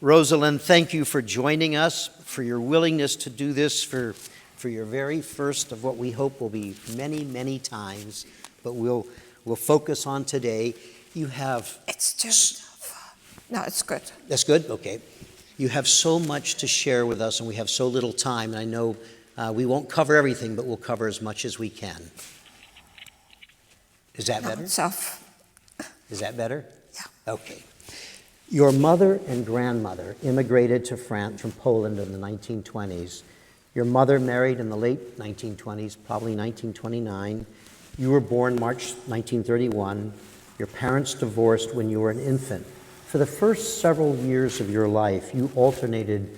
Rose-Helene, thank you for joining us, for your willingness to do this for your very first of what we hope will be many, many times, but we'll focus on today. You have... It's just... No, it's good. That's good? Okay. You have so much to share with us, and we have so little time, and I know we won't cover everything, but we'll cover as much as we can. Is that better? It's off. Is that better? Yeah. Okay. Your mother and grandmother immigrated to France from Poland in the 1920s. Your mother married in the late 1920s, probably 1929. You were born March 1931. Your parents divorced when you were an infant. For the first several years of your life, you alternated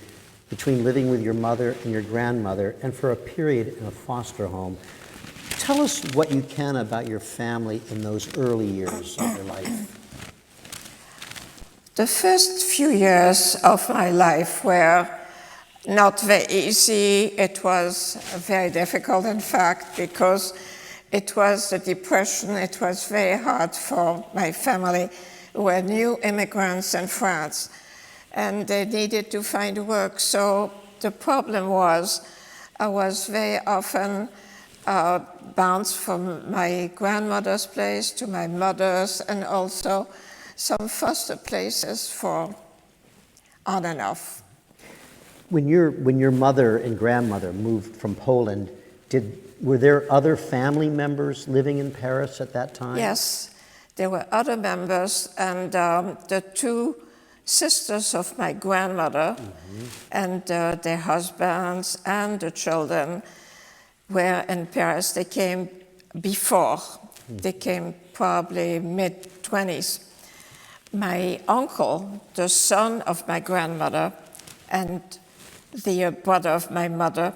between living with your mother and your grandmother, and for a period in a foster home. Tell us what you can about your family in those early years of your life. The first few years of my life were not very easy. It was very difficult, in fact, because it was the Depression. It was very hard for my family, who were new immigrants in France, and they needed to find work. So the problem was I was very often bounced from my grandmother's place to my mother's, and also some foster places for on and off. When your mother and grandmother moved from Poland, were there other family members living in Paris at that time? Yes, there were other members, and the two sisters of my grandmother and their husbands and the children were in Paris. They came before. They came probably mid-20s. My uncle, the son of my grandmother, and the brother of my mother,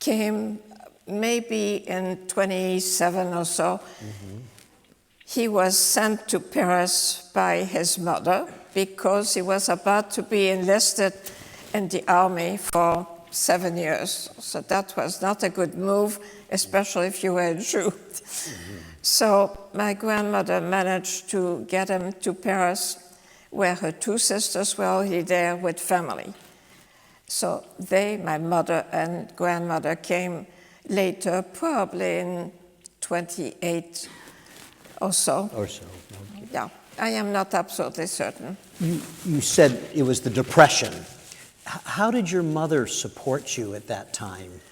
came maybe in 27 or so. He was sent to Paris by his mother because he was about to be enlisted in the army for 7 years. So that was not a good move, especially if you were a Jew. So my grandmother managed to get him to Paris, where her two sisters were already there with family. So they, my mother and grandmother, came later, probably in 28 or so. Okay. Yeah, I am not absolutely certain. You said it was the Depression. How did your mother support you at that time?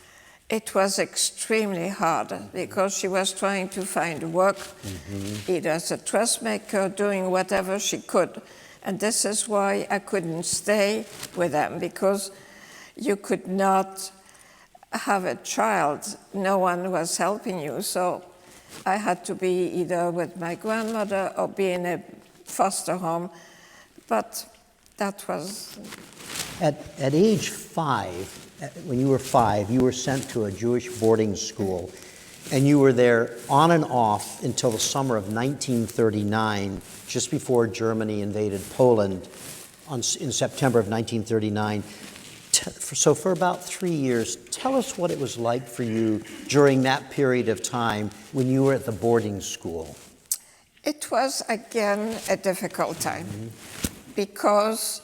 It was extremely hard because she was trying to find work, either as a dressmaker, doing whatever she could. And this is why I couldn't stay with them, because you could not have a child. No one was helping you. So I had to be either with my grandmother or be in a foster home. But that was... At age 5, when you were 5, you were sent to a Jewish boarding school, and you were there on and off until the summer of 1939, just before Germany invaded Poland in September of 1939. So for about 3 years, tell us what it was like for you during that period of time when you were at the boarding school. It was, again, a difficult time because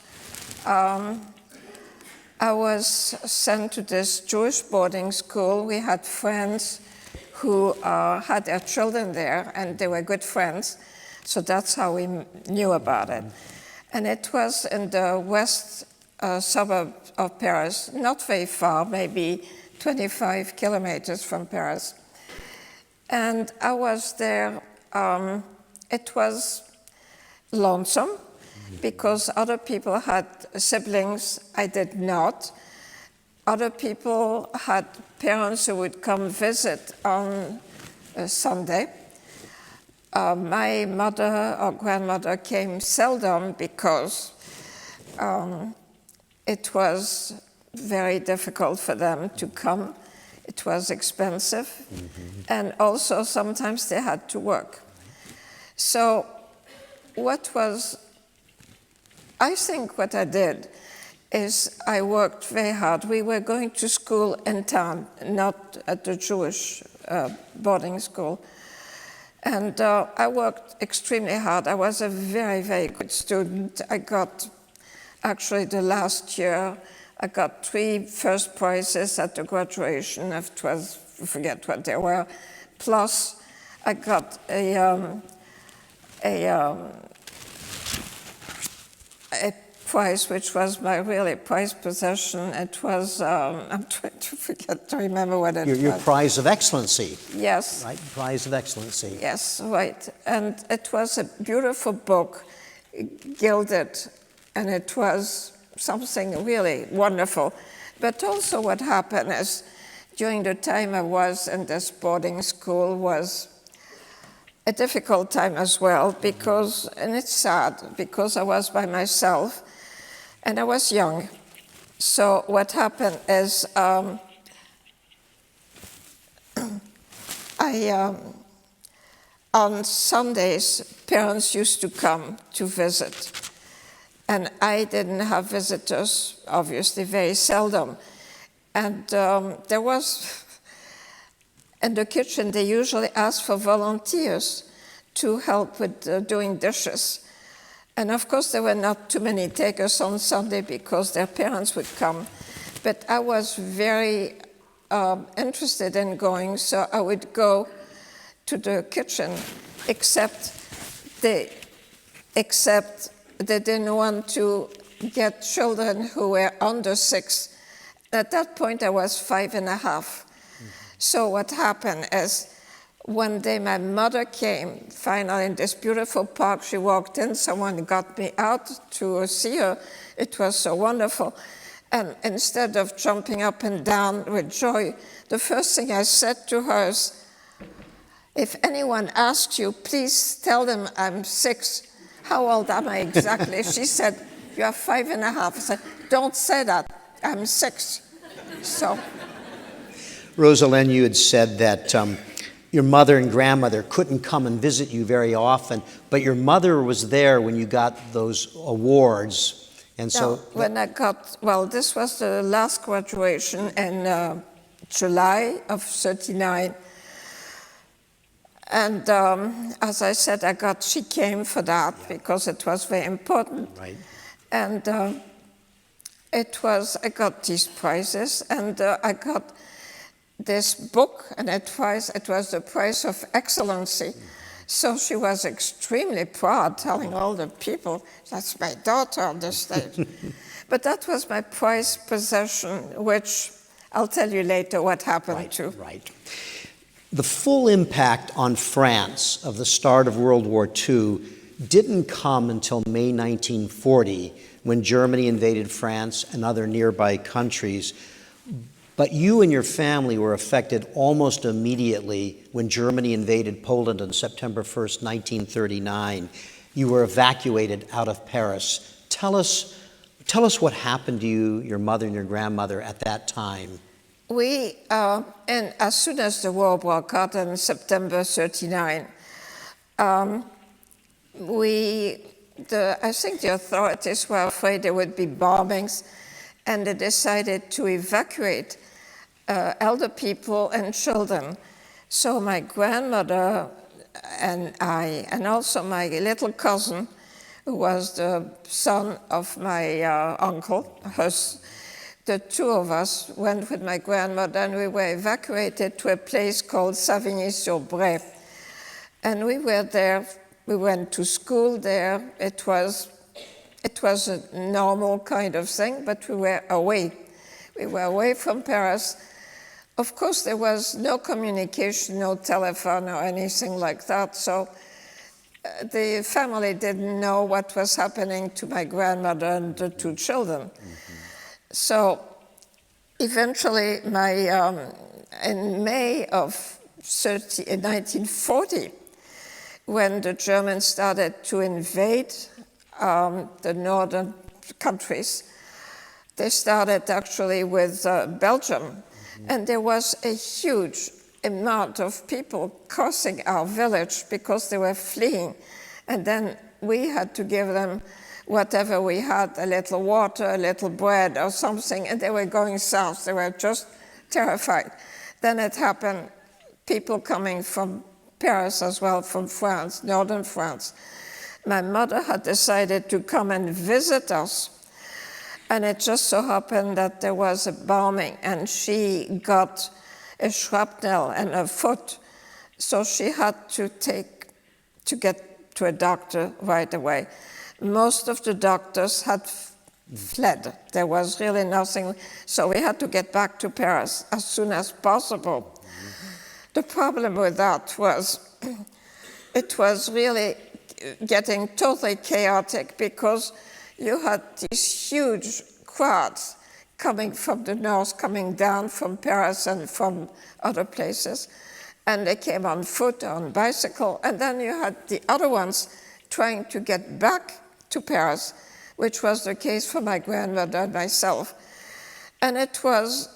I was sent to this Jewish boarding school. We had friends who had their children there, and they were good friends. So that's how we knew about it. And it was in the west suburb of Paris, not very far, maybe 25 kilometers from Paris. And I was there. It was lonesome, because other people had siblings, I did not. Other people had parents who would come visit on a Sunday. My mother or grandmother came seldom because it was very difficult for them to come. It was expensive, and also sometimes they had to work. So I think what I did is I worked very hard. We were going to school in town, not at the Jewish boarding school. And I worked extremely hard. I was a very, very good student. I got Actually, the last year, I got 3 first prizes at the graduation. I forget what they were. Plus, I got a prize, which was my really prized possession. It was, I'm trying to remember what it was. Your prize of excellency. Yes. Right, prize of excellency. Yes, right. And it was a beautiful book, gilded, and it was something really wonderful. But also what happened is, during the time I was in this boarding school was a difficult time as well, because, and it's sad, because I was by myself, and I was young. So what happened is on Sundays, parents used to come to visit. And I didn't have visitors, obviously, very seldom. And there was, in the kitchen, they usually asked for volunteers to help with doing dishes. And of course, there were not too many takers on Sunday because their parents would come. But I was very interested in going, so I would go to the kitchen, except they didn't want to get children who were under 6. At that point, I was 5.5. So what happened is, one day my mother came, finally in this beautiful park. She walked in, someone got me out to see her. It was so wonderful. And instead of jumping up and down with joy, the first thing I said to her is, if anyone asks you, please tell them I'm 6. How old am I exactly? She said, you are 5.5. I said, don't say that, I'm 6. So. Rose-Helene, you had said that your mother and grandmother couldn't come and visit you very often, but your mother was there when you got those awards. And so. No, when I got, well, this was the last graduation in July of '39. And as I said, she came for that because it was very important. Right. And I got these prizes, and I got this book, and it was the prize of excellency. So she was extremely proud, telling all the people, that's my daughter on the stage. But that was my prized possession, which I'll tell you later what happened to. Right. The full impact on France of the start of World War II didn't come until May 1940, when Germany invaded France and other nearby countries. But you and your family were affected almost immediately when Germany invaded Poland on September 1st, 1939. You were evacuated out of Paris. Tell us what happened to you, your mother and your grandmother at that time. And as soon as the war broke out in September '39, I think the authorities were afraid there would be bombings, and they decided to evacuate elder people and children. So my grandmother and I, and also my little cousin, who was the son of my uncle, the two of us went with my grandmother, and we were evacuated to a place called Savigny-sur-Bray. And we were there, we went to school there. It was a normal kind of thing, but we were away. We were away from Paris. Of course, there was no communication, no telephone or anything like that, so the family didn't know what was happening to my grandmother and the 2 children. Mm-hmm. So eventually, in May of 1940, when the Germans started to invade the northern countries, they started actually with Belgium. Mm-hmm. And there was a huge amount of people crossing our village because they were fleeing. And then we had to give them whatever we had, a little water, a little bread or something, and they were going south. They were just terrified. Then it happened, people coming from Paris as well, from France, northern France. My mother had decided to come and visit us, And it just so happened that there was a bombing, and she got a shrapnel in her foot, so she had to get to a doctor right away. Most of the doctors had fled. There was really nothing, so we had to get back to Paris as soon as possible. The problem with that was it was really getting totally chaotic, because you had these huge crowds coming from the north, coming down from Paris and from other places. And they came on foot, on bicycle, and then you had the other ones trying to get back to Paris, which was the case for my grandmother and myself. And it was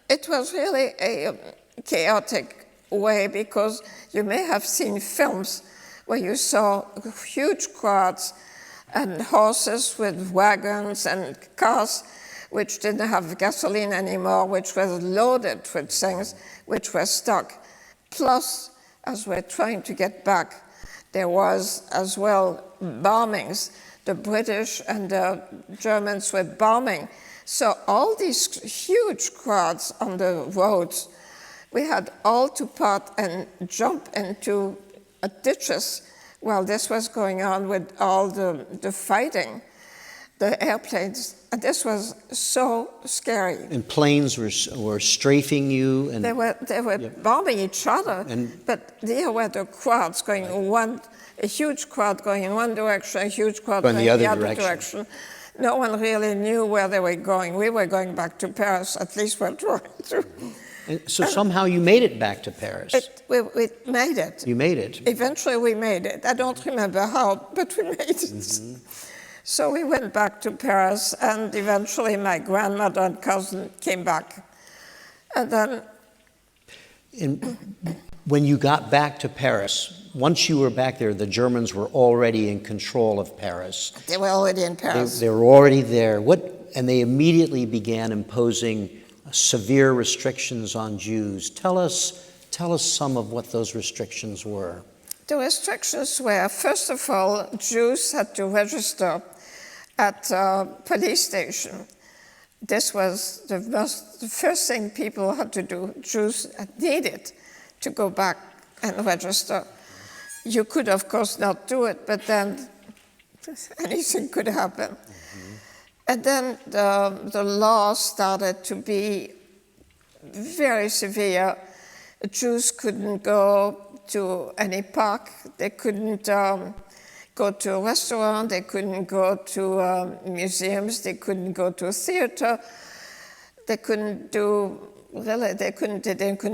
really a chaotic way, because you may have seen films where you saw huge crowds and horses with wagons and cars which didn't have gasoline anymore, which was loaded with things which were stuck. Plus, as we're trying to get back, there was as well bombings. The British and the Germans were bombing. So all these huge crowds on the roads, we had all to part and jump into ditches while this was going on with all the fighting, the airplanes. And this was so scary. And planes were strafing you? And they were bombing each other, but there were the crowds going a huge crowd going in one direction, a huge crowd going in the other direction. No one really knew where they were going. We were going back to Paris, at least we're trying to. And so somehow you made it back to Paris. We made it. You made it. Eventually we made it. I don't remember how, but we made it. Mm-hmm. So we went back to Paris, and eventually my grandmother and cousin came back. And then... When you got back to Paris, once you were back there, the Germans were already in control of Paris. They were already in Paris. They were already there. And they immediately began imposing severe restrictions on Jews. Tell us some of what those restrictions were. The restrictions were, first of all, Jews had to register at a police station. This was the first thing people had to do. Jews needed to go back and register. You could, of course, not do it, but then anything could happen. Mm-hmm. And then the law started to be very severe. Jews couldn't go to any park. They couldn't go to a restaurant. They couldn't go to museums. They couldn't go to a theater. They couldn't do... Really, they couldn't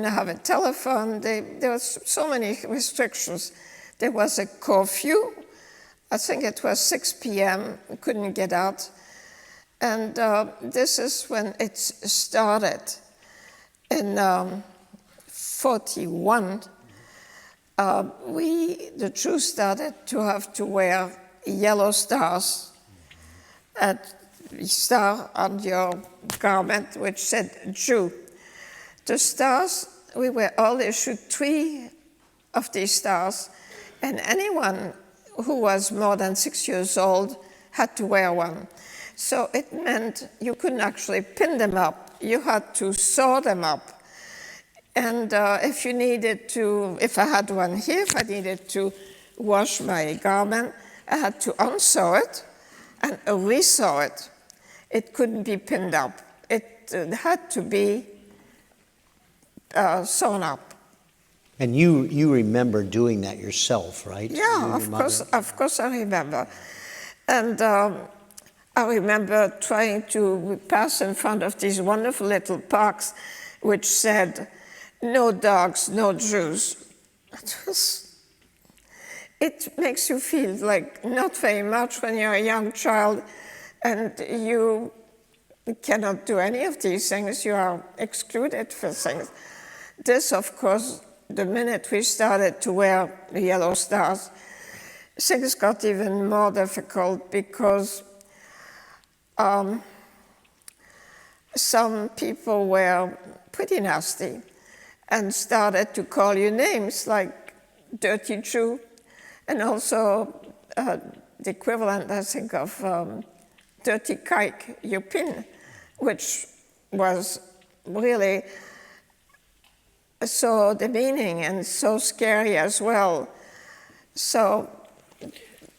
have a telephone. There was so many restrictions. There was a curfew. I think it was 6 p.m. We couldn't get out. And this is when it started. In 1941, the Jews started to have to wear yellow stars, a star on your garment which said Jew. The stars, we were all issued 3 of these stars, and anyone who was more than 6 years old had to wear one. So it meant you couldn't actually pin them up. You had to sew them up. And if I had one here, if I needed to wash my garment, I had to unsew it and resew it. It couldn't be pinned up. It had to be sewn up. And you remember doing that yourself, right? Yeah, of course I remember. And I remember trying to pass in front of these wonderful little parks which said, "No dogs, no Jews." It makes you feel like not very much when you're a young child and you cannot do any of these things. You are excluded for things. This, of course, the minute we started to wear the yellow stars, things got even more difficult because some people were pretty nasty and started to call you names like dirty Jew, and also the equivalent, I think, of dirty kike, you pin, which was really so demeaning and so scary as well. So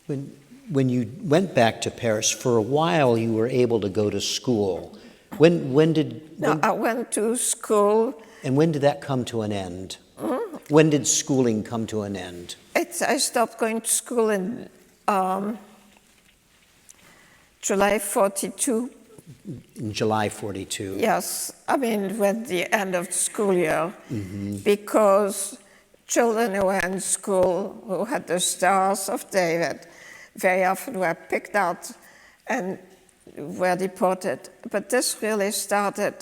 when you went back to Paris, for a while you were able to go to school. I went to school. And when did that come to an end? When did schooling come to an end? I stopped going to school in July 42. In July 42. Yes, I mean, when the end of the school year, because children who were in school, who had the Stars of David, very often were picked out and were deported. But this really started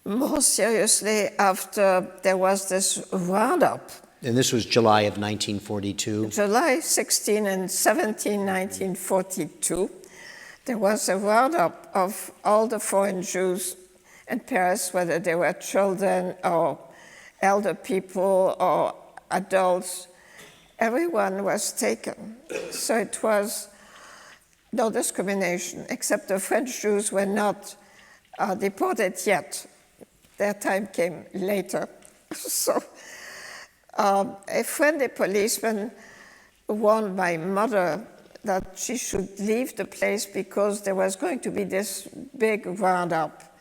more seriously after there was this roundup. And this was July of 1942? July 16 and 17, 1942. There was a roundup of all the foreign Jews in Paris, whether they were children or elder people or adults. Everyone was taken. So it was no discrimination, except the French Jews were not deported yet. Their time came later. So a friendly policeman warned my mother that she should leave the place because there was going to be this big roundup.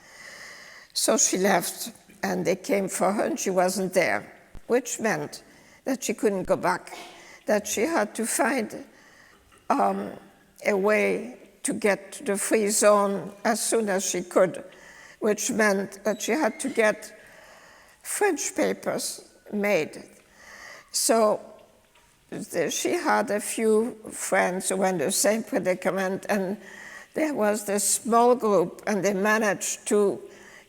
So she left, and they came for her, and she wasn't there, which meant that she couldn't go back, that she had to find a way to get to the free zone as soon as she could, which meant that she had to get French papers made. So she had a few friends who were in the same predicament, and there was this small group, and they managed to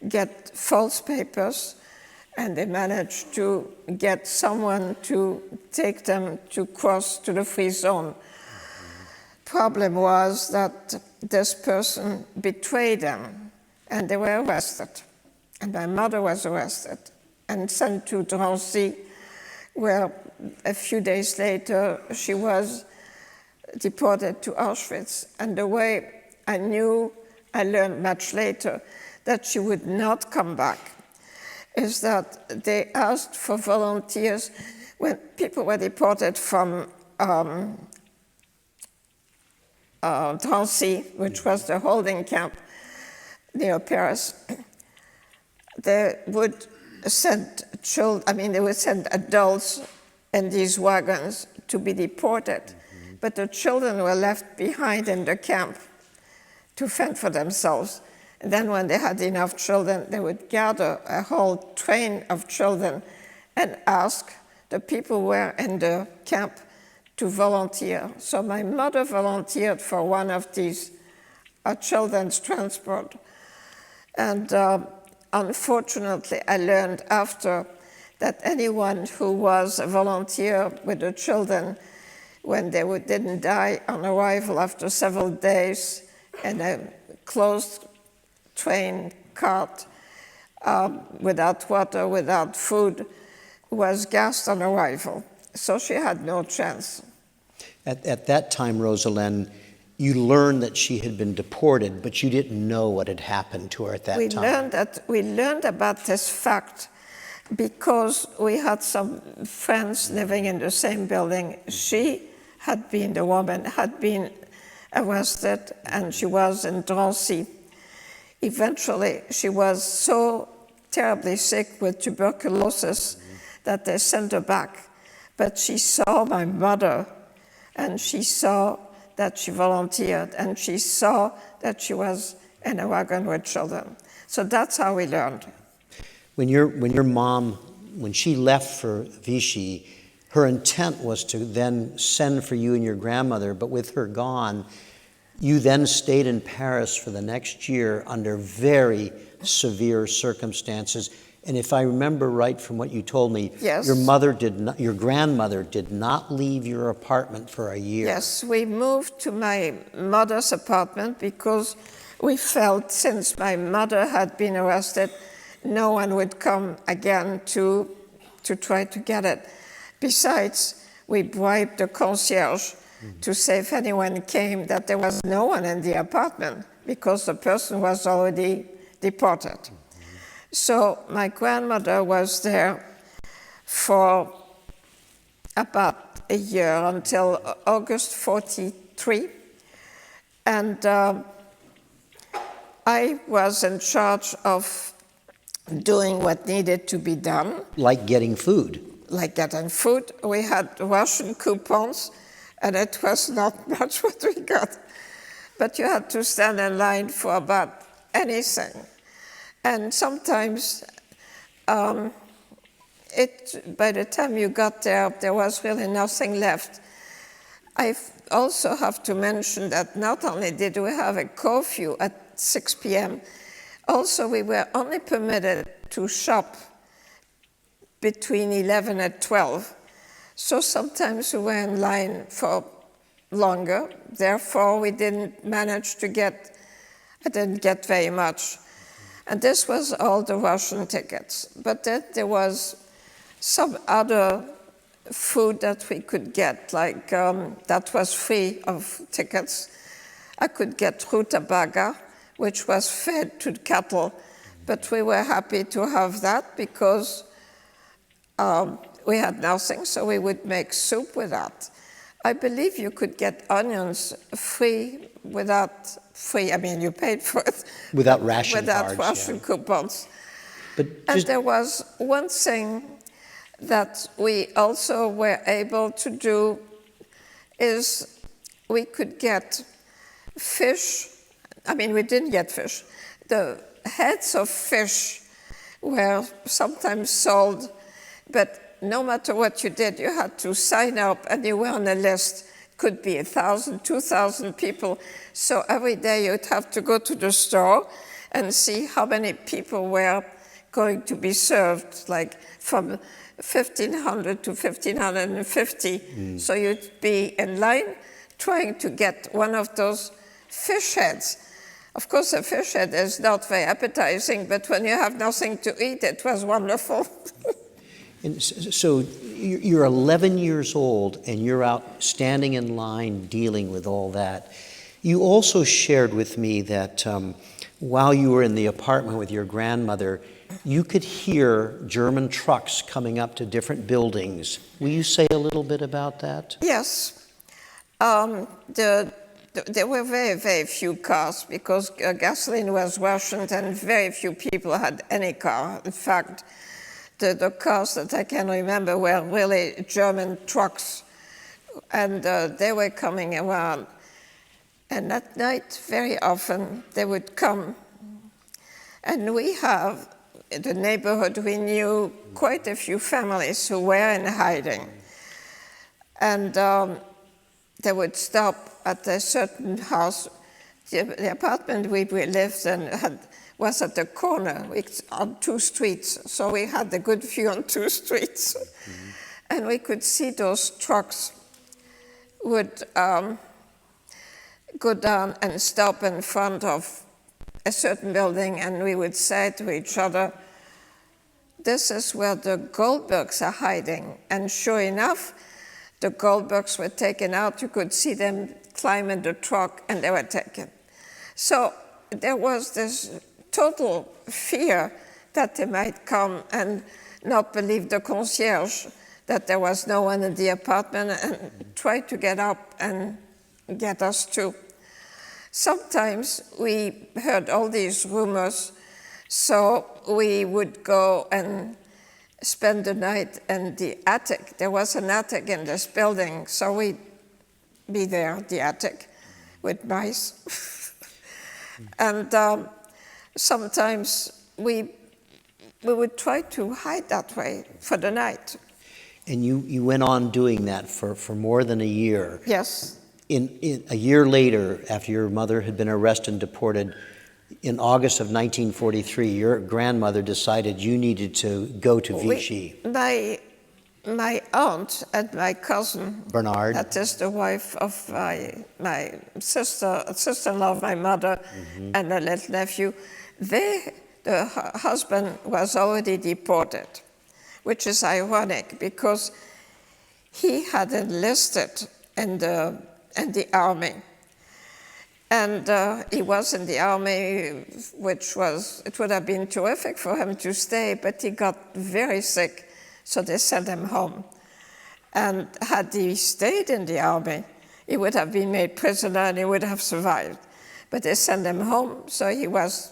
get false papers, and they managed to get someone to take them to cross to the free zone. Problem was that this person betrayed them, and they were arrested. And my mother was arrested and sent to Drancy, where a few days later she was deported to Auschwitz. And the way I learned much later, that she would not come back, is that they asked for volunteers when people were deported from Drancy, which was the holding camp near Paris. They would send they would send adults in these wagons to be deported, but the children were left behind in the camp to fend for themselves. And then when they had enough children, they would gather a whole train of children and ask the people who were in the camp to volunteer. So my mother volunteered for one of these children's transport. And unfortunately, I learned after that anyone who was a volunteer with the children, when they didn't die on arrival after several days in a closed train cart, without water, without food, was gassed on arrival. So she had no chance. At that time, Rose-Helene, you learned that she had been deported, but you didn't know what had happened to her at that time. We learned about this fact because we had some friends living in the same building. The woman had been arrested, and she was in Drancy. Eventually, she was so terribly sick with tuberculosis that they sent her back. But she saw my mother, and she saw that she volunteered, and she saw that she was in a wagon with children. So that's how we learned. When your mom, when she left for Vichy, her intent was to then send for you and your grandmother, but with her gone, you then stayed in Paris for the next year under very severe circumstances. And if I remember right from what you told me, yes, your grandmother did not leave your apartment for a year. Yes, we moved to my mother's apartment because we felt, since my mother had been arrested, no one would come again to try to get it. Besides, we bribed the concierge to say if anyone came that there was no one in the apartment because the person was already deported. So my grandmother was there for about a year until August 43. And I was in charge of doing what needed to be done. Like getting food. Like getting food. We had Russian coupons, and it was not much what we got. But you had to stand in line for about anything. And sometimes, by the time you got there, there was really nothing left. I also have to mention that not only did we have a curfew at 6 p.m., also we were only permitted to shop between 11 and 12. So sometimes we were in line for longer. Therefore, we didn't manage to get, I didn't get very much. And this was all the Russian tickets. But then there was some other food that we could get, like that was free of tickets. I could get rutabaga, which was fed to cattle, but we were happy to have that because we had nothing, so we would make soup with that. I believe you could get onions free I mean, you paid for it. Without ration without cards. Russian coupons. But And there was one thing that we also were able to do is we could get fish. I mean, we didn't get fish. The heads of fish were sometimes sold, but no matter what you did, you had to sign up and you were on a list. Could be 1,000, 2,000 people. So every day you'd have to go to the store and see how many people were going to be served, like from 1,500 to 1,550. So you'd be in line trying to get one of those fish heads. Of course, a fish head is not very appetizing, but when you have nothing to eat, it was wonderful. And so you're 11 years old and you're out standing in line dealing with all that. You also shared with me that while you were in the apartment with your grandmother, you could hear German trucks coming up to different buildings. Will you say a little bit about that? Yes. There were very, very few cars because gasoline was rationed and very few people had any car. In fact, the cars that I can remember were really German trucks, and they were coming around. And at night, very often, they would come. And we have, in the neighborhood, we knew quite a few families who were in hiding. And they would stop at a certain house. The apartment we lived in was at the corner on 2 streets. So we had a good view on 2 streets. Mm-hmm. And we could see those trucks would go down and stop in front of a certain building, and we would say to each other, this is where the Goldbergs are hiding. And sure enough, the Goldbergs were taken out. You could see them climb in the truck, and they were taken. So there was this total fear that they might come and not believe the concierge, that there was no one in the apartment, and try to get up and get us too. Sometimes we heard all these rumors, so we would go and spend the night in the attic. There was an attic in this building, so we'd be there, the attic, with mice. And sometimes we would try to hide that way for the night. And you went on doing that for more than a year. Yes. In a year later, after your mother had been arrested and deported, in August of 1943, your grandmother decided you needed to go to Vichy. My aunt and my cousin, Bernard, that is the wife of my sister-in-law of my mother, mm-hmm. and a little nephew, the husband was already deported, which is ironic because he had enlisted in the in the army. And he was in the army, it would have been terrific for him to stay, but he got very sick, so they sent him home. And had he stayed in the army, he would have been made prisoner and he would have survived. But they sent him home, so he was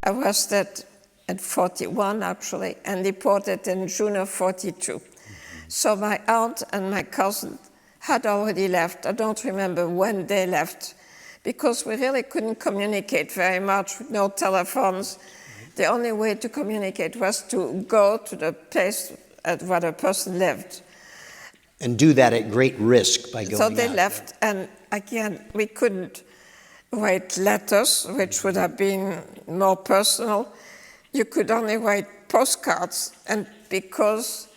arrested at 41, actually, and deported in June of 42. So my aunt and my cousin had already left. I don't remember when they left, because we really couldn't communicate very much, no telephones. The only way to communicate was to go to the place where the person lived. And do that at great risk by going So they out. left, and again, we couldn't write letters, which would have been more personal. You could only write postcards, and because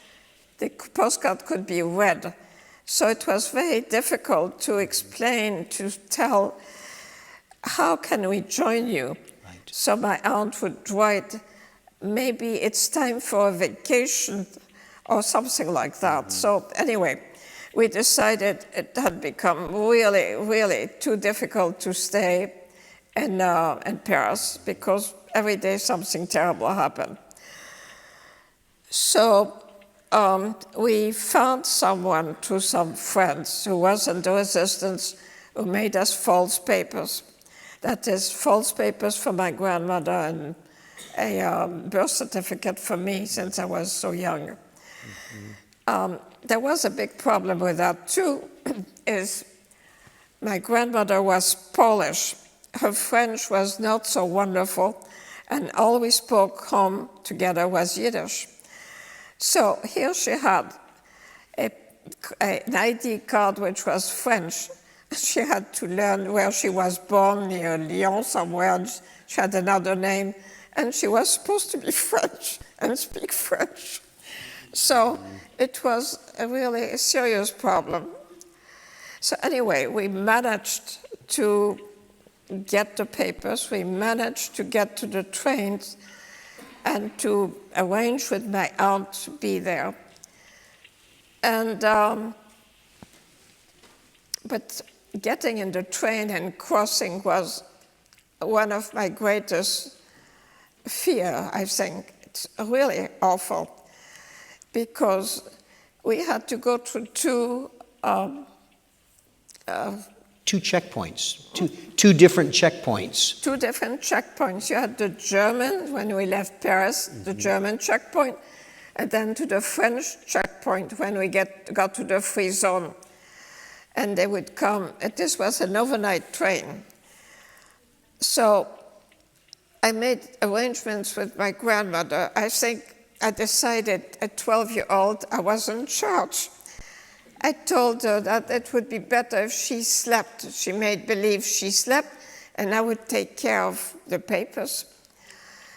the postcard could be read, so it was very difficult to explain, to tell, how can we join you? Right. So my aunt would write, maybe it's time for a vacation or something like that. So anyway, we decided it had become really, really too difficult to stay in Paris, because every day something terrible happened. So we found someone through some friends who was in the resistance, who made us false papers. That is, false papers for my grandmother and a birth certificate for me, since I was so young. There was a big problem with that too, is my grandmother was Polish. Her French was not so wonderful, and all we spoke home together was Yiddish. So here she had an ID card which was French. She had to learn where she was born, near Lyon somewhere, and she had another name, and she was supposed to be French and speak French. So it was a really serious problem. So anyway, we managed to get the papers, we managed to get to the trains and to arrange with my aunt to be there. And, but getting in the train and crossing was one of my greatest fear, I think. It's really awful, because we had to go through two checkpoints, two different checkpoints. Two different checkpoints. You had the German, when we left Paris, the German checkpoint, and then to the French checkpoint when we got to the free zone. And they would come, and this was an overnight train. So I made arrangements with my grandmother. I think I decided at 12-year-old I was in charge. I told her that it would be better if she slept. She made believe she slept, and I would take care of the papers.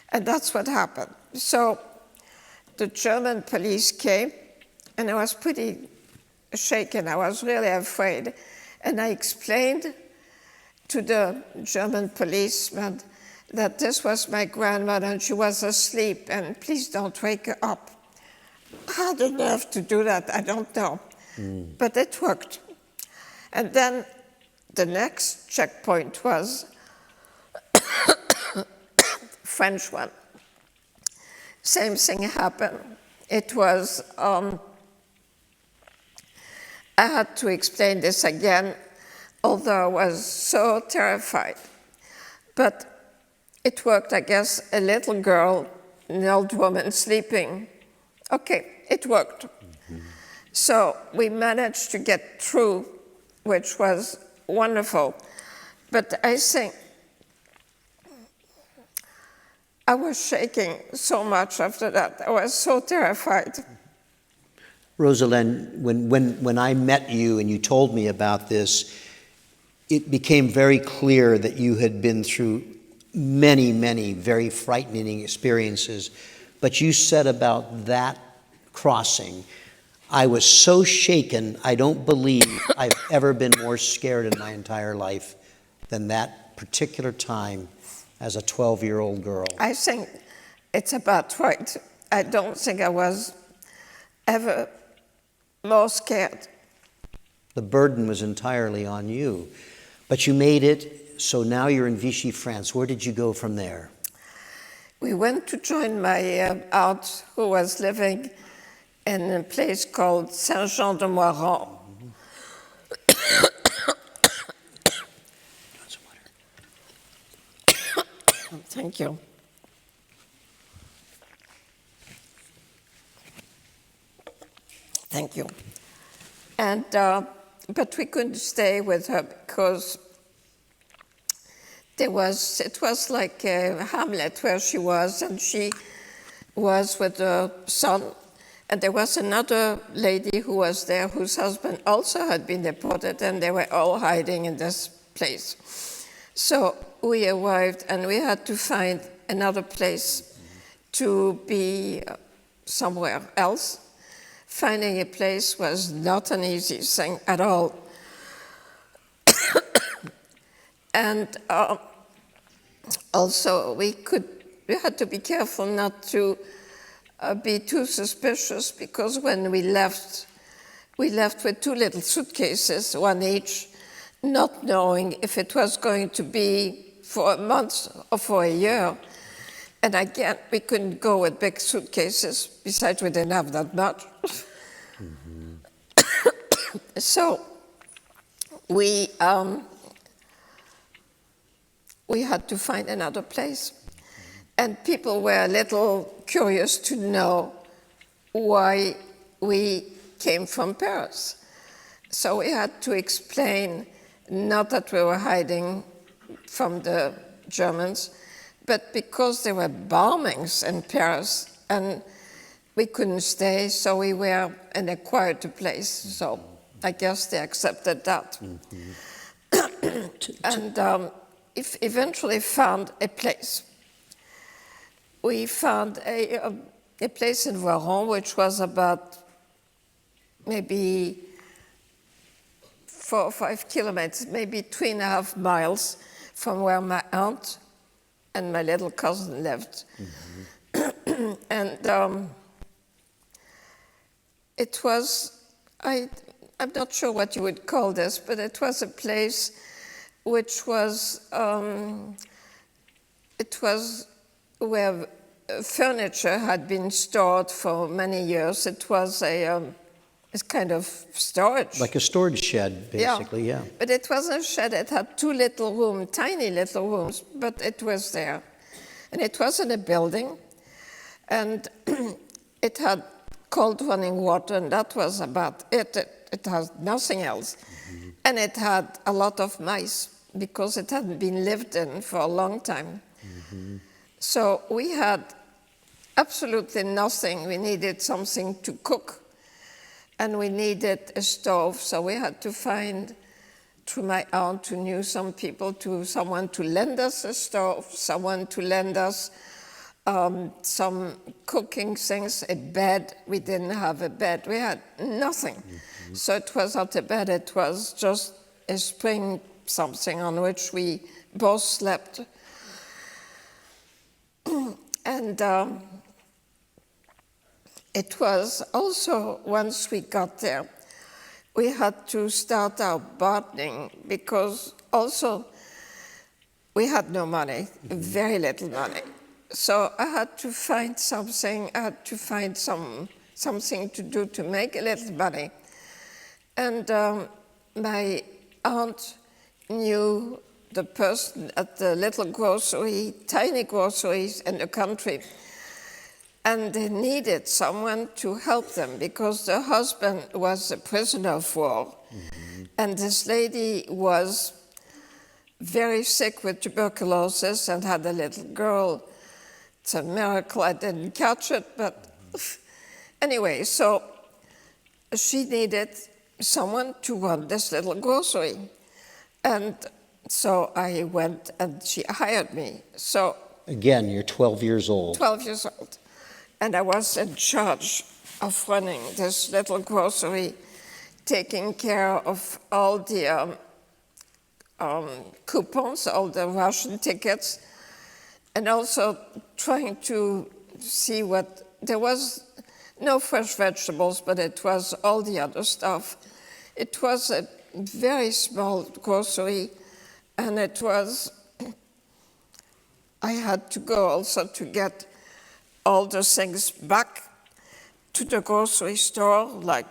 And that's what happened. So the German police came, and I was pretty shaken. I was really afraid. And I explained to the German policeman that this was my grandmother and she was asleep, and please don't wake her up. How did I have to do that? I don't know. But it worked. And then the next checkpoint was French one. Same thing happened. It was, I had to explain this again, although I was so terrified. But it worked, I guess. A little girl, an old woman sleeping. Okay, it worked. So we managed to get through, which was wonderful. But I think I was shaking so much after that. I was so terrified. Rose-Helene, when I met you and you told me about this, it became very clear that you had been through many, many very frightening experiences. But you said about that crossing, I was so shaken, I don't believe I've ever been more scared in my entire life than that particular time as a 12-year-old girl. I think it's about right. I don't think I was ever more scared. The burden was entirely on you. But you made it, so now you're in Vichy, France. Where did you go from there? We went to join my aunt, who was living in a place called Saint-Jean-de-Moiran. Thank you. Thank you. And but we couldn't stay with her because it was like Hamlet where she was, and she was with her son, and there was another lady who was there whose husband also had been deported, and they were all hiding in this place. So we arrived, and we had to find another place to be somewhere else. Finding a place was not an easy thing at all. And also we had to be careful not to be too suspicious, because when we left with 2 little suitcases, one each, not knowing if it was going to be for a month or for a year. And again, we couldn't go with big suitcases. Besides, we didn't have that much. So we had to find another place. And people were a little curious to know why we came from Paris. So we had to explain, not that we were hiding from the Germans, but because there were bombings in Paris and we couldn't stay, so we were in a quieter place. So I guess they accepted that. And eventually found a place. We found a place in Voiron, which was about maybe 4 or 5 kilometers, maybe 3.5 miles from where my aunt and my little cousin lived. And it was, I'm not sure what you would call this, but it was a place which was, it was where furniture had been stored for many years. It was a kind of storage. Like a storage shed, basically, yeah. But it wasn't a shed. It had 2 little rooms, tiny little rooms, but it was there. And it wasn't a building. And it had cold running water, and that was about it. It had nothing else. And it had a lot of mice, because it hadn't been lived in for a long time. So we had absolutely nothing. We needed something to cook, and we needed a stove. So we had to find, through my aunt who knew some people, someone to lend us a stove, someone to lend us some cooking things, a bed. We didn't have a bed. We had nothing. So it was not a bed. It was just a spring something on which we both slept. And it was also, once we got there, we had to start our bargaining, because also we had no money, very little money. So I had to find something, I had to find something to do to make a little money. And my aunt knew the person at the little grocery, tiny groceries in the country, and they needed someone to help them because the husband was a prisoner of war. And this lady was very sick with tuberculosis and had a little girl. It's a miracle I didn't catch it, but anyway, so she needed someone to run this little grocery. And so I went, and she hired me. So again, you're 12 years old. 12 years old. And I was in charge of running this little grocery, taking care of all the coupons, all the ration tickets, and also trying to see what, there was no fresh vegetables, but it was all the other stuff. It was a very small grocery, and it was, I had to go also to get all the things back to the grocery store, like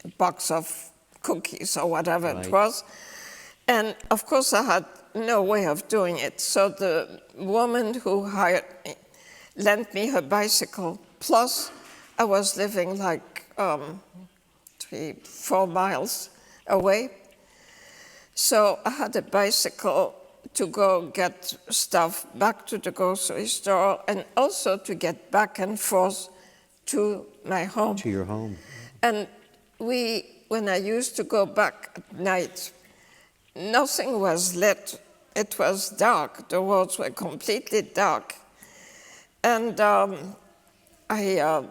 a box of cookies or whatever it was. And of course I had no way of doing it. So the woman who hired me lent me her bicycle, plus I was living like 3-4 miles away. So I had a bicycle to go get stuff back to the grocery store and also to get back and forth to my home. To your home. And when I used to go back at night, nothing was lit. It was dark. The roads were completely dark. And I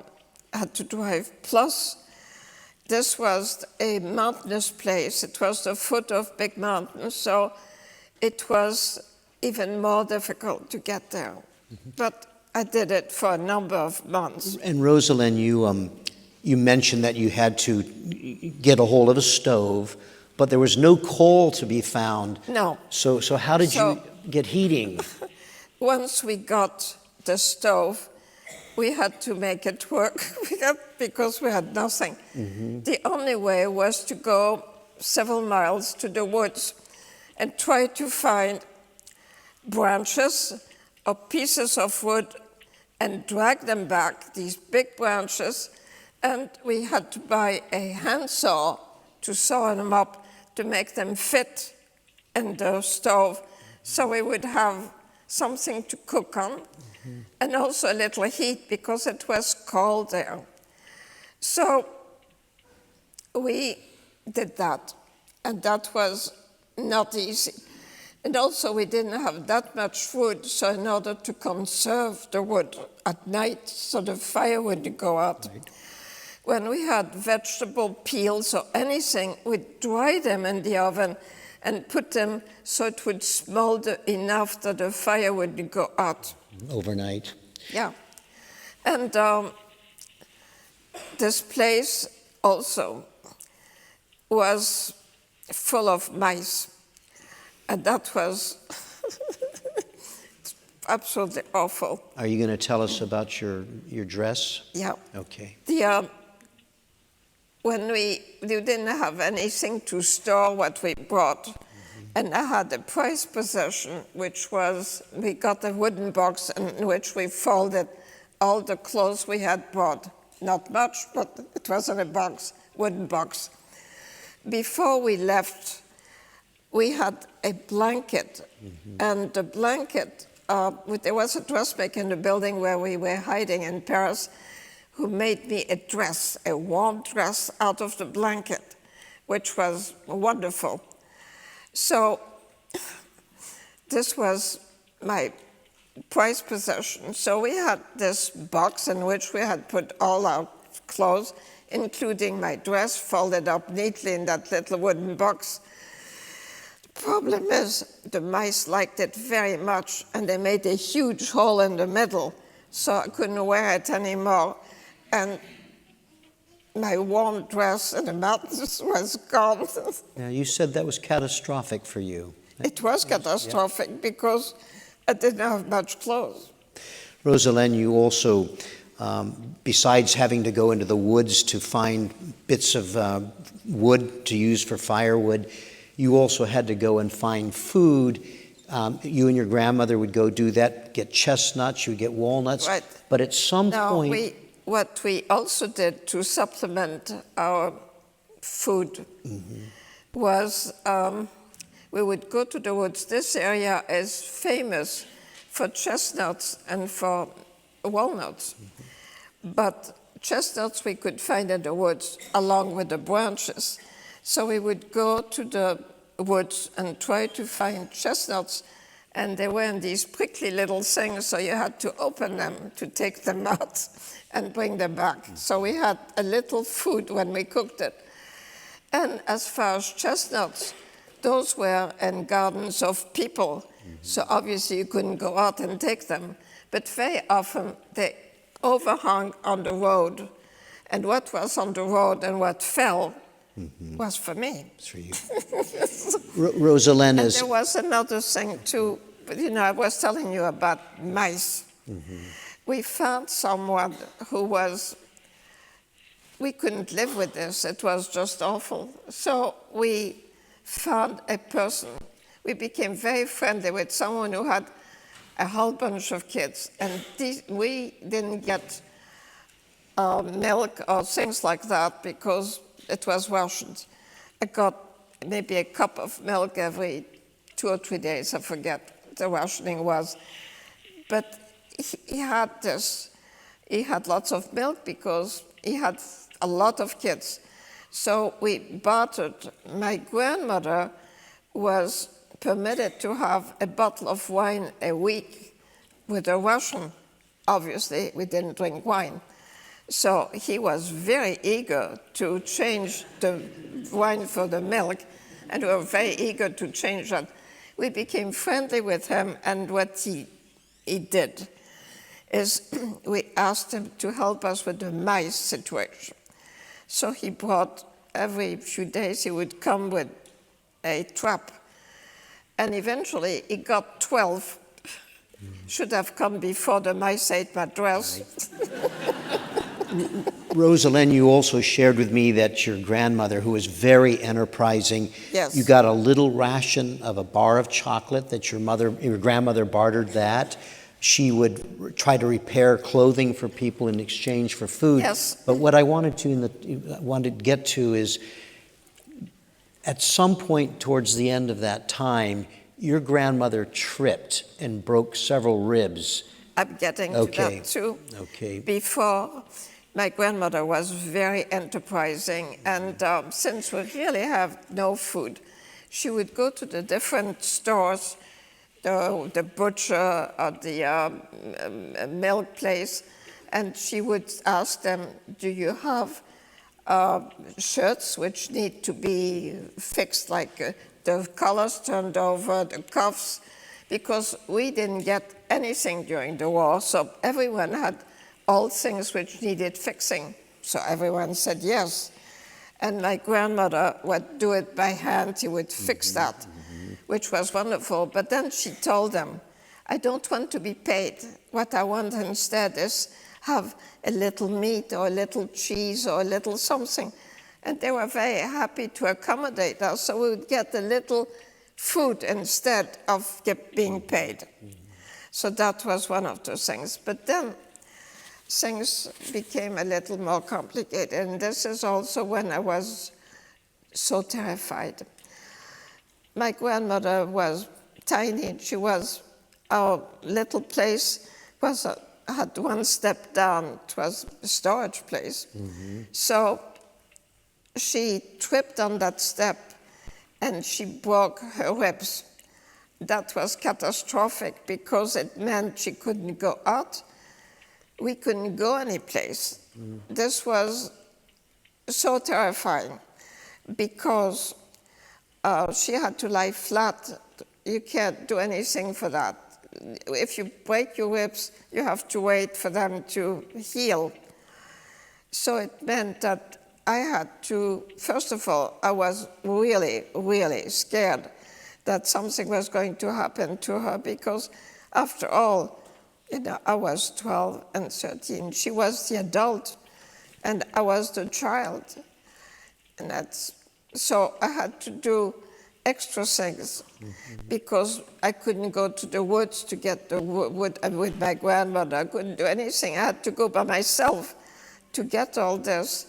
had to drive. Plus, this was a mountainous place. It was the foot of big mountains, so it was even more difficult to get there. But I did it for a number of months. And Rose-Helene, you mentioned that you had to get a hold of a stove, but there was no coal to be found. No. So how did you get heating? Once we got the stove, we had to make it work because we had nothing. The only way was to go several miles to the woods and try to find branches or pieces of wood and drag them back, these big branches, and we had to buy a handsaw to saw them up to make them fit in the stove so we would have something to cook on. And also a little heat because it was cold there. So we did that, and that was not easy. And also we didn't have that much wood, so in order to conserve the wood at night so the fire wouldn't go out, when we had vegetable peels or anything, we'd dry them in the oven and put them so it would smolder enough that the fire wouldn't go out. Overnight. Yeah. And this place also was full of mice. And that was absolutely awful. Are you going to tell us about your dress? Yeah. Okay. When we didn't have anything to store what we brought, and I had a prized possession, which was, we got a wooden box in which we folded all the clothes we had brought. Not much, but it was in a box, wooden box. Before we left, we had a blanket, and the blanket, there was a dressmaker in the building where we were hiding in Paris, who made me a dress, a warm dress out of the blanket, which was wonderful. So this was my prized possession. So we had this box in which we had put all our clothes, including my dress, folded up neatly in that little wooden box. The problem is the mice liked it very much, and they made a huge hole in the middle, so I couldn't wear it anymore. And my warm dress in the mountains was gone. Now, you said that was catastrophic for you. It was catastrophic because I didn't have much clothes. Rose-Helene, you also, besides having to go into the woods to find bits of wood to use for firewood, you also had to go and find food. You and your grandmother would go do that, get chestnuts, you would get walnuts. Right. But at some point... What we also did to supplement our food was we would go to the woods. This area is famous for chestnuts and for walnuts. But chestnuts we could find in the woods along with the branches. So we would go to the woods and try to find chestnuts, and they were in these prickly little things, so you had to open them to take them out and bring them back. So we had a little food when we cooked it. And as far as chestnuts, those were in gardens of people, so obviously you couldn't go out and take them. But very often they overhung on the road, and what was on the road and what fell was for me. It's for you. Rose-Helene And is... there was another thing too. You know, I was telling you about mice. We found someone who was, we couldn't live with this. It was just awful. So we found a person. We became very friendly with someone who had a whole bunch of kids. And we didn't get milk or things like that because it was rationed. I got maybe a cup of milk every 2 or 3 days. I forget the rationing was. But he had lots of milk because he had a lot of kids. So we bartered. My grandmother was permitted to have a bottle of wine a week with a ration. Obviously, we didn't drink wine. So he was very eager to change the wine for the milk, and we were very eager to change that. We became friendly with him, and what he did is we asked him to help us with the mice situation. So he brought, every few days, he would come with a trap. And eventually, he got 12. Should have come before the mice ate my dress. Rose-Helene, you also shared with me that your grandmother, who was very enterprising, Yes. you got a little ration of a bar of chocolate that your grandmother bartered that. She would try to repair clothing for people in exchange for food. Yes. But what I wanted to get to is, at some point towards the end of that time, your grandmother tripped and broke several ribs. I'm getting to that too. Okay. Before, my grandmother was very enterprising, and since we really have no food, she would go to the different stores, the butcher or the milk place, and she would ask them, do you have shirts which need to be fixed, like the collars turned over, the cuffs, because we didn't get anything during the war, so everyone had all things which needed fixing. So everyone said yes. And my grandmother would do it by hand. She would fix that, which was wonderful. But then she told them, I don't want to be paid. What I want instead is have a little meat or a little cheese or a little something. And they were very happy to accommodate us, so we would get a little food instead of being paid. So that was one of the things. But then things became a little more complicated, and this is also when I was so terrified. My grandmother was tiny. Our little place had one step down. It was a storage place. So she tripped on that step and she broke her ribs. That was catastrophic because it meant she couldn't go out. We couldn't go anyplace. This was so terrifying because she had to lie flat. You can't do anything for that. If you break your ribs, you have to wait for them to heal. So it meant that I had to, first of all, I was really, really scared that something was going to happen to her because, after all, I was 12 and 13. She was the adult, and I was the child. And so I had to do extra things because I couldn't go to the woods to get the wood with my grandmother. I couldn't do anything. I had to go by myself to get all this.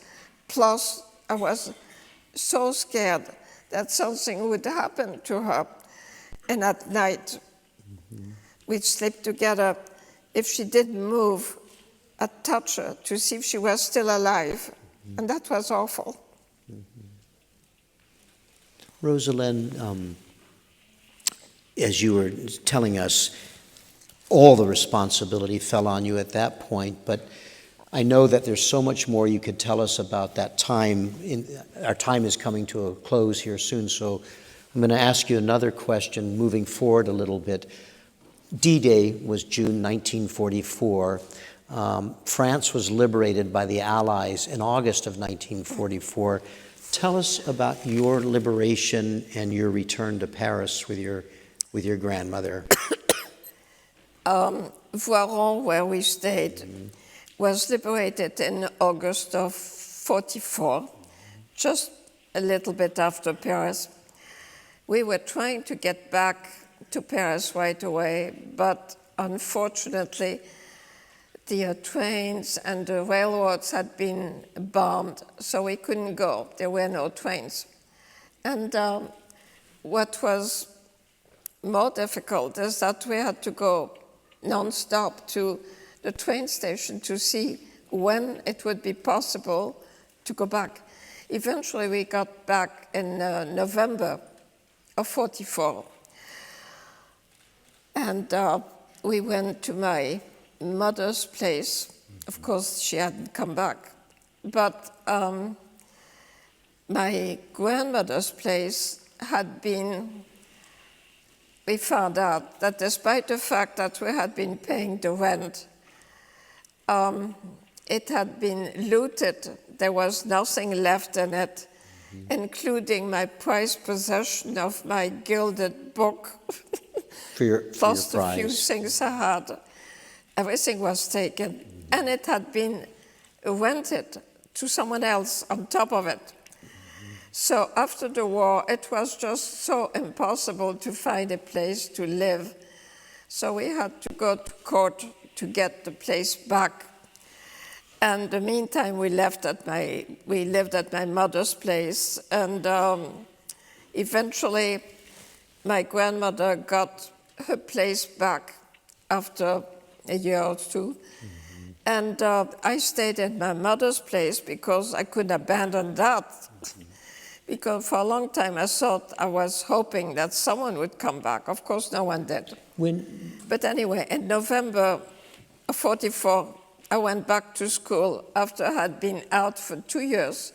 Plus, I was so scared that something would happen to her. And at night, we'd sleep together. If she didn't move, I'd touch her to see if she was still alive. And that was awful. Rose-Helene, as you were telling us, all the responsibility fell on you at that point, but I know that there's so much more you could tell us about that time. Our time is coming to a close here soon, so I'm going to ask you another question moving forward a little bit. D-Day was June 1944. France was liberated by the Allies in August of 1944. Tell us about your liberation and your return to Paris with your grandmother. Voiron, where we stayed, was liberated in August of 44, just a little bit after Paris. We were trying to get back to Paris right away, but unfortunately, the trains and the railroads had been bombed, so we couldn't go. There were no trains. And what was more difficult is that we had to go non-stop to the train station to see when it would be possible to go back. Eventually, we got back in November of 44. And we went to my mother's place. Of course, she hadn't come back. But my grandmother's place had been, we found out that despite the fact that we had been paying the rent, it had been looted. There was nothing left in it, including my prized possession of my gilded book. For your Plus the prize. few things I had. Everything was taken, and it had been rented to someone else on top of it. So after the war, it was just so impossible to find a place to live. So we had to go to court to get the place back. And in the meantime, we lived at my mother's place, and eventually my grandmother got her place back after a year or two. And I stayed at my mother's place because I couldn't abandon that. Because for a long time I was hoping that someone would come back. Of course, no one did. But anyway, in November of 44, I went back to school after I had been out for 2 years.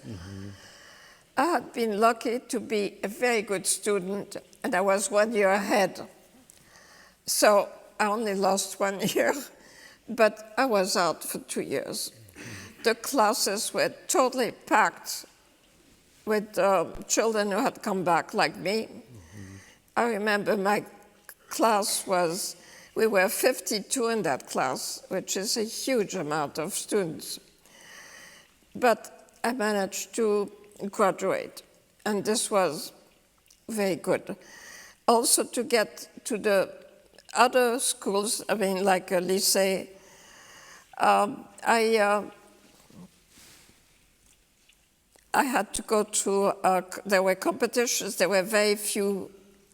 I had been lucky to be a very good student, and I was 1 year ahead. So I only lost 1 year, but I was out for 2 years. The classes were totally packed with children who had come back like me. I remember my class we were 52 in that class, which is a huge amount of students. But I managed to graduate, and this was very good. Also to get to the other schools, I mean, like a lycée, I had to go to, there were competitions, there were very few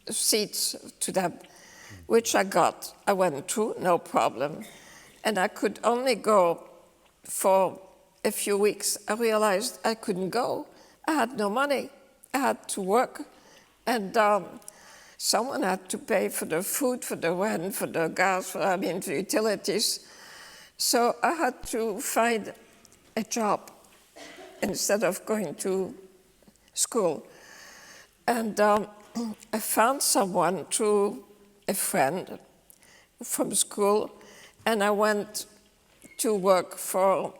seats to them, which I got. I went through, no problem. And I could only go for a few weeks. I realized I couldn't go. I had no money. I had to work. And someone had to pay for the food, for the rent, for the gas, for the utilities. So I had to find a job instead of going to school. And I found someone through a friend from school, and I went to work for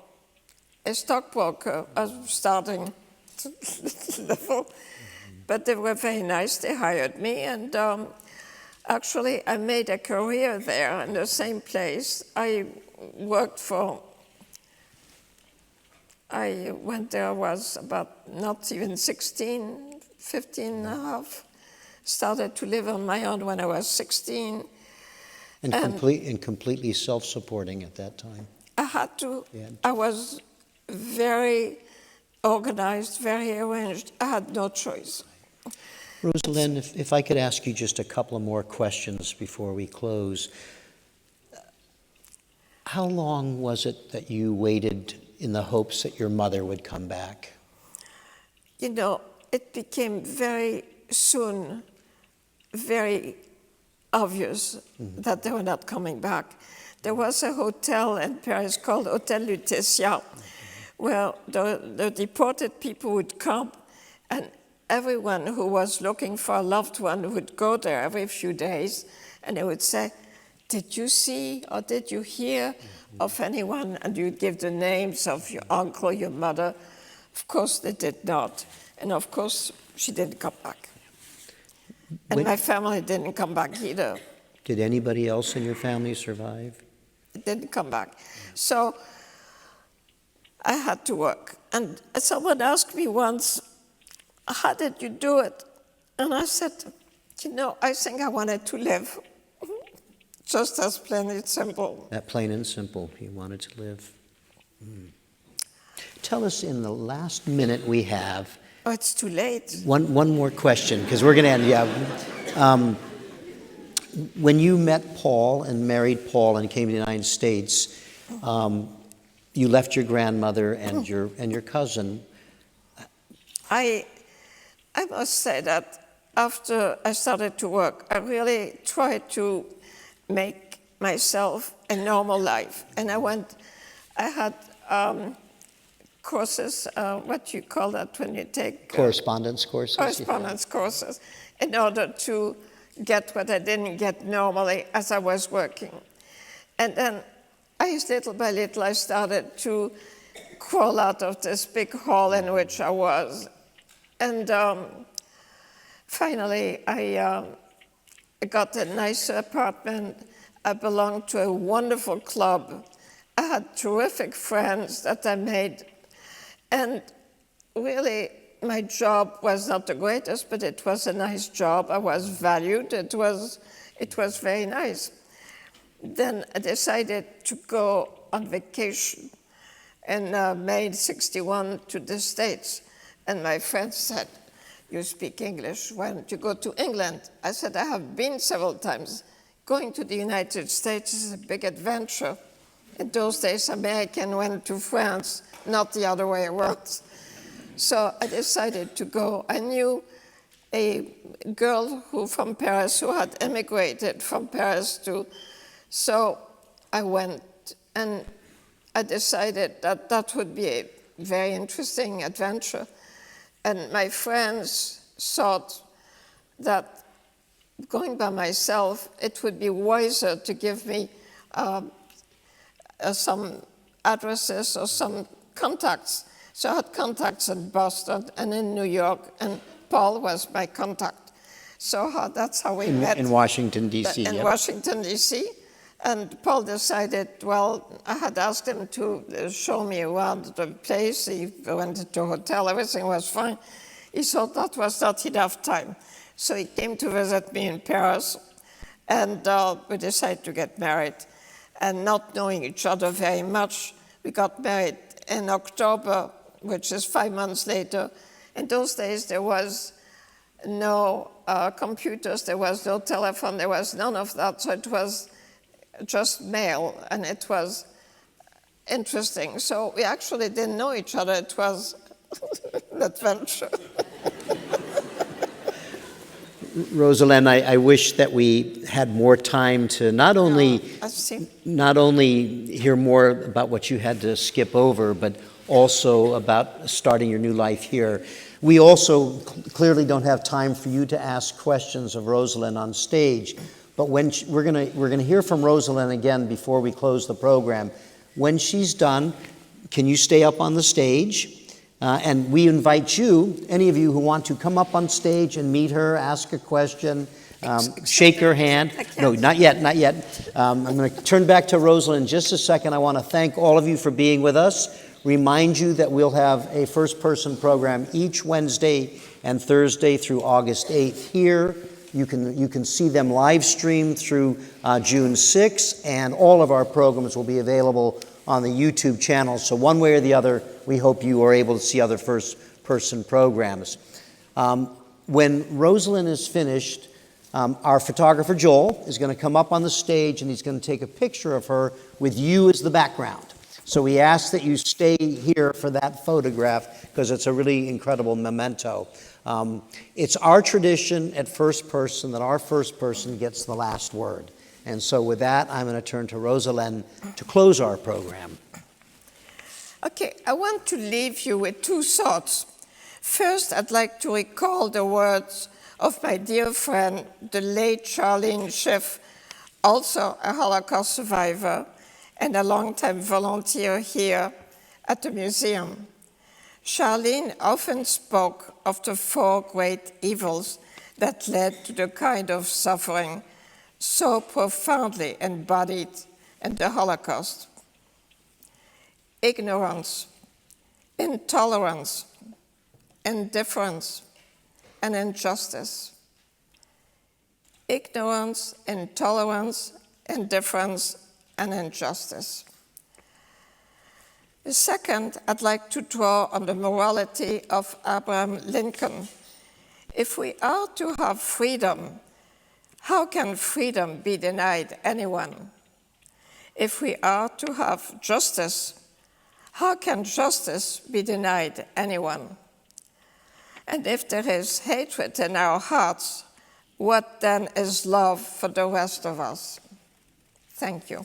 a stockbroker. I was starting level, but they were very nice. They hired me, and actually I made a career there in the same place. I went there, I was about not even 16, 15 and a half. Started to live on my own when I was 16. And completely self-supporting at that time. I had to. I was very organized, very arranged. I had no choice. Rose-Helene, if I could ask you just a couple of more questions before we close. How long was it that you waited in the hopes that your mother would come back? You know, it became very soon very obvious that they were not coming back. There was a hotel in Paris called Hotel Lutetia, where the deported people would come, and everyone who was looking for a loved one would go there every few days, and they would say, "Did you see or did you hear of anyone?" And you'd give the names of your uncle, your mother. Of course, they did not. And of course, she didn't come back. And my family didn't come back either. Did anybody else in your family survive? It didn't come back. So I had to work. And someone asked me once, how did you do it? And I said, you know, I think I wanted to live. Just as plain and simple. That plain and simple, you wanted to live. Tell us in the last minute we have. Oh, it's too late. One more question, because we're going to end. Yeah. When you met Paul and married Paul and came to the United States, you left your grandmother and your cousin. I must say that after I started to work, I really tried to make myself a normal life. And I had courses, what do you call that when you take? Correspondence courses? Correspondence courses, in order to get what I didn't get normally as I was working. And then little by little, I started to crawl out of this big hole in which I was. And finally, I got a nicer apartment. I belonged to a wonderful club. I had terrific friends that I made. And really, my job was not the greatest, but it was a nice job. I was valued. It was very nice. Then I decided to go on vacation in May '61 to the States. And my friend said, you speak English, why don't you go to England? I said, I have been several times. Going to the United States is a big adventure. In those days, American went to France, not the other way around. So I decided to go. I knew a girl from Paris who had emigrated from Paris too. So I went, and I decided that that would be a very interesting adventure. And my friends thought that going by myself, it would be wiser to give me some addresses or some contacts. So I had contacts in Boston and in New York, and Paul was my contact. So that's how we met. In Washington, D.C. In Washington, D.C. And Paul decided, well, I had asked him to show me around the place. He went to a hotel, everything was fine. He thought that was not enough time. So he came to visit me in Paris, and we decided to get married. And not knowing each other very much, we got married in October, which is 5 months later. In those days, there was no computers, there was no telephone, there was none of that, so it was just mail, and it was interesting. So we actually didn't know each other. It was an adventure. Rose-Helene, I wish that we had more time to not only hear more about what you had to skip over, but also about starting your new life here. We also clearly don't have time for you to ask questions of Rose-Helene on stage. But when we're gonna hear from Rose-Helene again before we close the program. When she's done, can you stay up on the stage? And we invite you, any of you who want to come up on stage and meet her, ask a question, shake her hand. No, not yet, not yet. I'm going to turn back to Rose-Helene in just a second. I want to thank all of you for being with us. Remind you that we'll have a first-person program each Wednesday and Thursday through August 8th here. You can see them live streamed through June 6th, and all of our programs will be available on the YouTube channel. So one way or the other, we hope you are able to see other first-person programs. When Rose-Helene is finished, our photographer Joel is going to come up on the stage, and he's going to take a picture of her with you as the background. So we ask that you stay here for that photograph because it's a really incredible memento. It's our tradition at First Person that our first person gets the last word. And so with that, I'm going to turn to Rose-Helene to close our program. Okay, I want to leave you with two thoughts. First, I'd like to recall the words of my dear friend, the late Charlene Schiff, also a Holocaust survivor and a longtime volunteer here at the museum. Charlene often spoke of the four great evils that led to the kind of suffering so profoundly embodied in the Holocaust: ignorance, intolerance, indifference, and injustice. Ignorance, intolerance, indifference, and injustice. Second, I'd like to draw on the morality of Abraham Lincoln. If we are to have freedom, how can freedom be denied anyone? If we are to have justice, how can justice be denied anyone? And if there is hatred in our hearts, what then is love for the rest of us? Thank you.